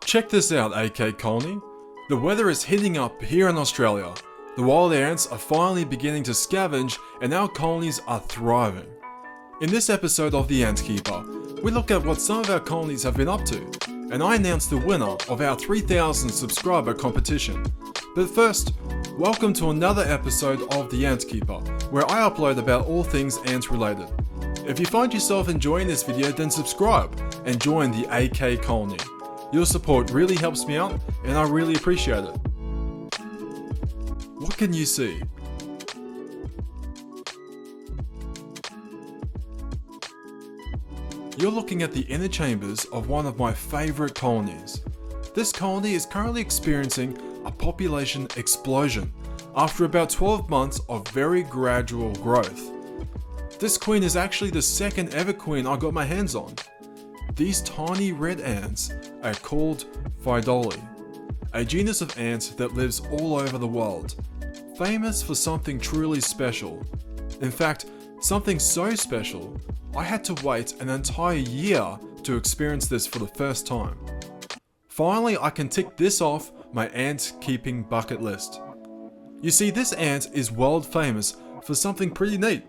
Check this out, AK Colony. The weather is heating up here in Australia. The wild ants are finally beginning to scavenge and our colonies are thriving. In this episode of The Ant Keeper, we look at what some of our colonies have been up to, and I announce the winner of our 3,000 subscriber competition. But first, welcome to another episode of The Ant Keeper, where I upload about all things ant related. If you find yourself enjoying this video, then subscribe and join the AK Colony. Your support really helps me out and I really appreciate it. What can you see? You're looking at the inner chambers of one of my favourite colonies. This colony is currently experiencing a population explosion after about 12 months of very gradual growth. This queen is actually the second ever queen I got my hands on. These tiny red ants are called Pheidole, a genus of ants that lives all over the world, famous for something truly special. In fact, something so special, I had to wait an entire year to experience this for the first time. Finally, I can tick this off my ant keeping bucket list. You see, this ant is world famous for something pretty neat.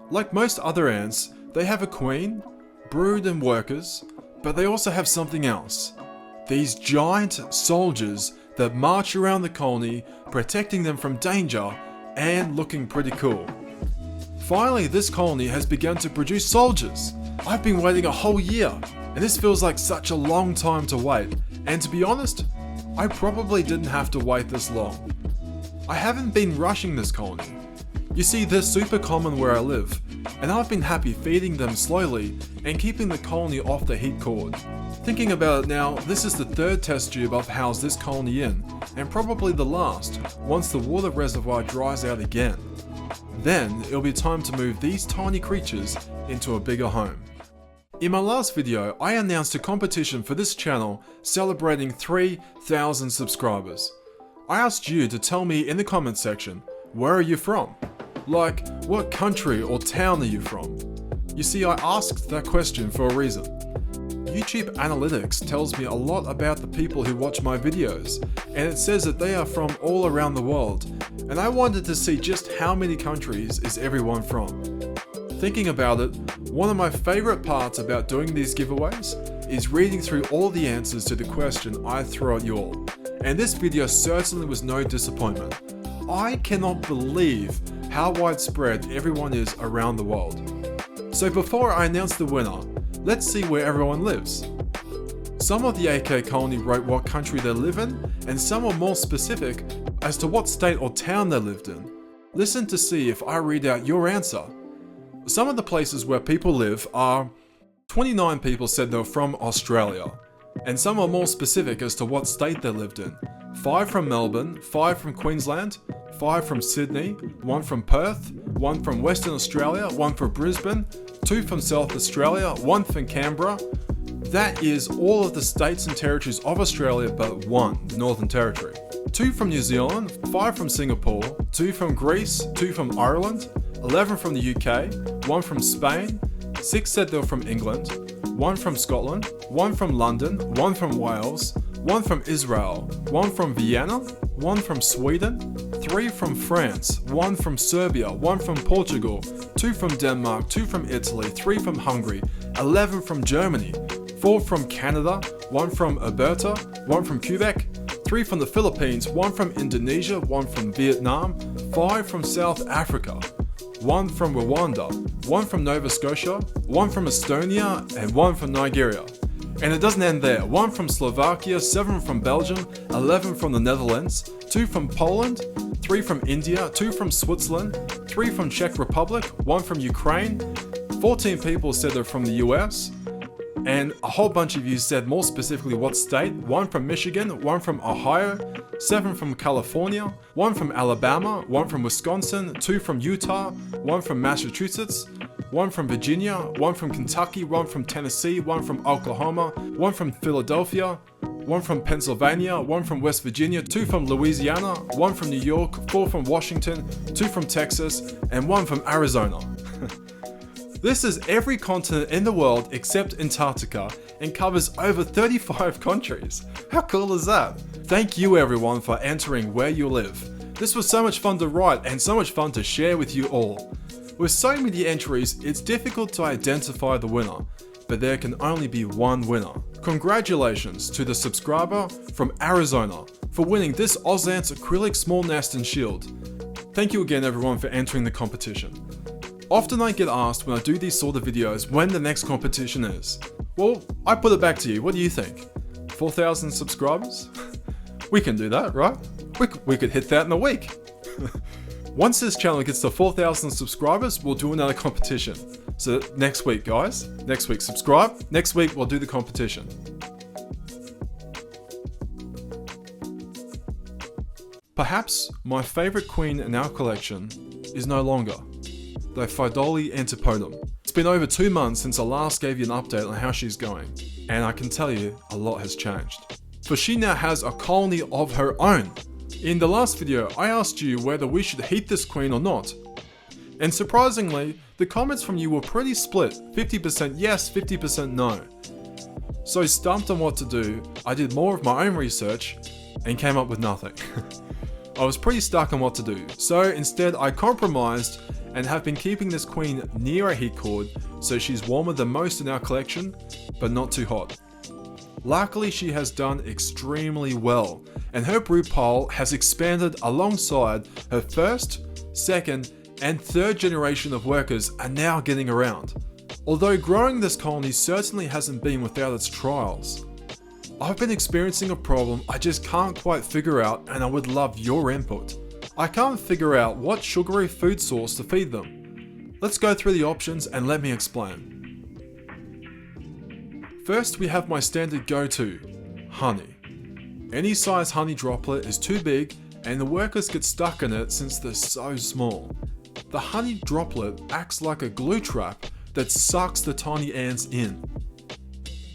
Like most other ants, they have a queen, brood and workers, but they also have something else. These giant soldiers that march around the colony, protecting them from danger and looking pretty cool. Finally, this colony has begun to produce soldiers. I've been waiting a whole year, and this feels like such a long time to wait. And to be honest, I probably didn't have to wait this long. I haven't been rushing this colony. You see, they're super common where I live, and I've been happy feeding them slowly and keeping the colony off the heat cord. Thinking about it now, this is the third test tube I've housed this colony in, and probably the last, once the water reservoir dries out again. Then, it'll be time to move these tiny creatures into a bigger home. In my last video, I announced a competition for this channel celebrating 3,000 subscribers. I asked you to tell me in the comment section, where are you from? Like, what country or town are you from? You see, I asked that question for a reason. YouTube Analytics tells me a lot about the people who watch my videos, and it says that they are from all around the world, and I wanted to see just how many countries is everyone from. Thinking about it, one of my favourite parts about doing these giveaways is reading through all the answers to the question I throw at you all, and this video certainly was no disappointment. I cannot believe how widespread everyone is around the world. So before I announce the winner, let's see where everyone lives. Some of the AK Colony wrote what country they live in, and some are more specific as to what state or town they lived in. Listen to see if I read out your answer. Some of the places where people live are 29 people said they were from Australia, and some are more specific as to what state they lived in. 5 from Melbourne, 5 from Queensland, 5 from Sydney, 1 from Perth, 1 from Western Australia, 1 from Brisbane, 2 from South Australia, 1 from Canberra. That is all of the states and territories of Australia but 1, the Northern Territory. 2 from New Zealand, 5 from Singapore, 2 from Greece, 2 from Ireland, 11 from the UK, 1 from Spain, 6 said they were from England, 1 from Scotland, 1 from London, 1 from Wales, 1 from Israel, 1 from Vienna, 1 from Sweden, 3 from France, 1 from Serbia, 1 from Portugal, 2 from Denmark, 2 from Italy, 3 from Hungary, 11 from Germany, 4 from Canada, 1 from Alberta, 1 from Quebec, 3 from the Philippines, 1 from Indonesia, 1 from Vietnam, 5 from South Africa, 1 from Rwanda, 1 from Nova Scotia, 1 from Estonia, and 1 from Nigeria. And it doesn't end there. 1 from Slovakia, 7 from Belgium, 11 from the Netherlands, 2 from Poland, 3 from India, 2 from Switzerland, 3 from Czech Republic, 1 from Ukraine, 14 people said they're from the US, and a whole bunch of you said more specifically what state. 1 from Michigan, 1 from Ohio, 7 from California, 1 from Alabama, 1 from Wisconsin, 2 from Utah, 1 from Massachusetts, 1 from Virginia, 1 from Kentucky, 1 from Tennessee, 1 from Oklahoma, 1 from Philadelphia, 1 from Pennsylvania, 1 from West Virginia, 2 from Louisiana, 1 from New York, 4 from Washington, 2 from Texas, and 1 from Arizona. This is every continent in the world except Antarctica and covers over 35 countries. How cool is that? Thank you everyone for entering where you live. This was so much fun to write and so much fun to share with you all. With so many entries, it's difficult to identify the winner, but there can only be one winner. Congratulations to the subscriber from Arizona for winning this Ozance acrylic small nest and shield. Thank you again everyone for entering the competition. Often I get asked when I do these sort of videos when the next competition is. Well, I put it back to you, what do you think? 4,000 subscribers? We can do that, right? We could hit that in a week. Once this channel gets to 4,000 subscribers, we'll do another competition. So next week guys, next week subscribe, next week we'll do the competition. Perhaps my favourite queen in our collection is no longer the Phytole antipodum. It's been over 2 months since I last gave you an update on how she's going, and I can tell you a lot has changed. For she now has a colony of her own. In the last video, I asked you whether we should heat this queen or not. And surprisingly, the comments from you were pretty split, 50% yes, 50% no. So stumped on what to do, I did more of my own research and came up with nothing. I was pretty stuck on what to do, so instead I compromised and have been keeping this queen near a heat cord so she's warmer than most in our collection, but not too hot. Luckily she has done extremely well, and her brood pile has expanded alongside her first, second, and third generation of workers are now getting around. Although growing this colony certainly hasn't been without its trials. I've been experiencing a problem I just can't quite figure out, and I would love your input. I can't figure out what sugary food source to feed them. Let's go through the options and let me explain. First we have my standard go-to, honey. Any size honey droplet is too big and the workers get stuck in it since they're so small. The honey droplet acts like a glue trap that sucks the tiny ants in.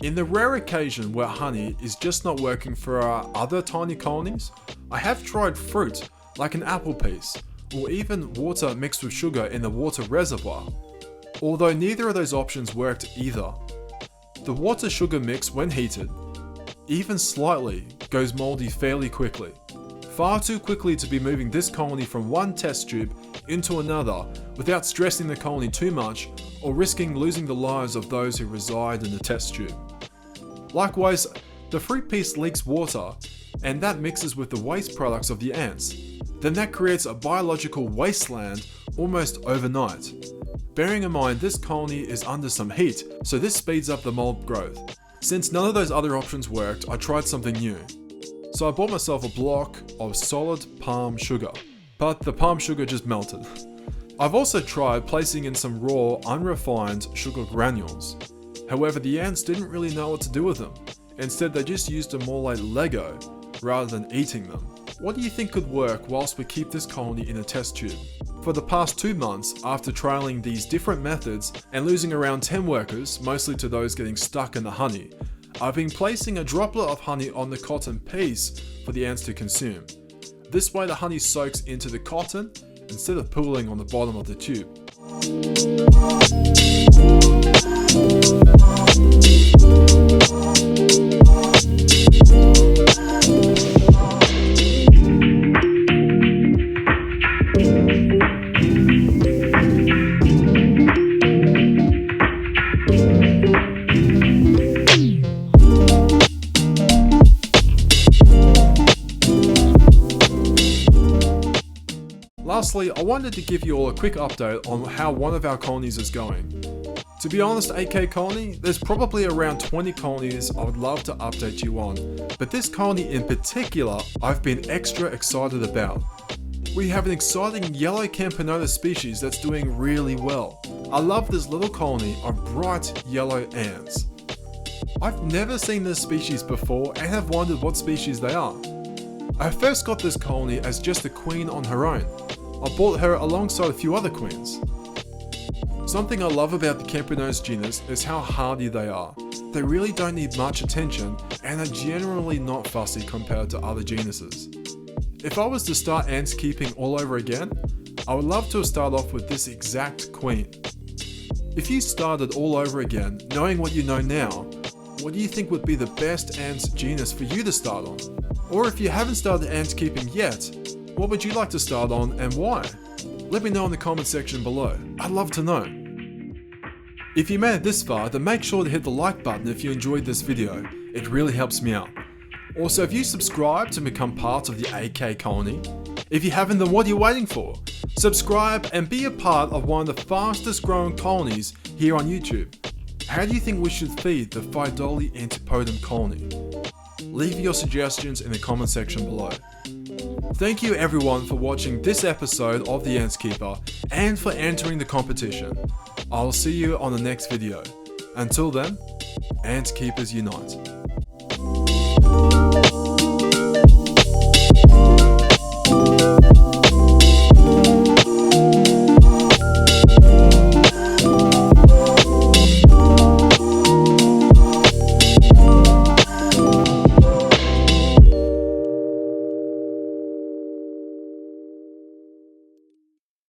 In the rare occasion where honey is just not working for our other tiny colonies, I have tried fruit like an apple piece, or even water mixed with sugar in the water reservoir, although neither of those options worked either. The water sugar mix when heated, even slightly, goes moldy fairly quickly. Far too quickly to be moving this colony from one test tube into another without stressing the colony too much or risking losing the lives of those who reside in the test tube. Likewise, the fruit piece leaks water and that mixes with the waste products of the ants. Then that creates a biological wasteland almost overnight. Bearing in mind this colony is under some heat, so this speeds up the mold growth. Since none of those other options worked, I tried something new. So I bought myself a block of solid palm sugar, but the palm sugar just melted. I've also tried placing in some raw, unrefined sugar granules. However, the ants didn't really know what to do with them. Instead, they just used them more like Lego, rather than eating them. What do you think could work whilst we keep this colony in a test tube? For the past 2 months, after trialing these different methods and losing around 10 workers, mostly to those getting stuck in the honey, I've been placing a droplet of honey on the cotton piece for the ants to consume. This way the honey soaks into the cotton instead of pooling on the bottom of the tube. Lastly, I wanted to give you all a quick update on how one of our colonies is going. To be honest, AK Colony, there's probably around 20 colonies I would love to update you on, but this colony in particular, I've been extra excited about. We have an exciting yellow Campanota species that's doing really well. I love this little colony of bright yellow ants. I've never seen this species before and have wondered what species they are. I first got this colony as just a queen on her own. I bought her alongside a few other queens. Something I love about the Campanota genus is how hardy they are. They really don't need much attention and are generally not fussy compared to other genuses. If I was to start ants keeping all over again, I would love to start off with this exact queen. If you started all over again, knowing what you know now, what do you think would be the best ant genus for you to start on? Or if you haven't started ant keeping yet, what would you like to start on and why? Let me know in the comment section below. I'd love to know. If you made it this far, then make sure to hit the like button if you enjoyed this video. It really helps me out. Also, if you subscribe to become part of the AK Colony, if you haven't, then what are you waiting for? Subscribe and be a part of one of the fastest growing colonies here on YouTube. How do you think we should feed the Phytolus antipodum colony? Leave your suggestions in the comment section below. Thank you everyone for watching this episode of The Ant Keeper and for entering the competition. I'll see you on the next video. Until then, Ant Keepers unite.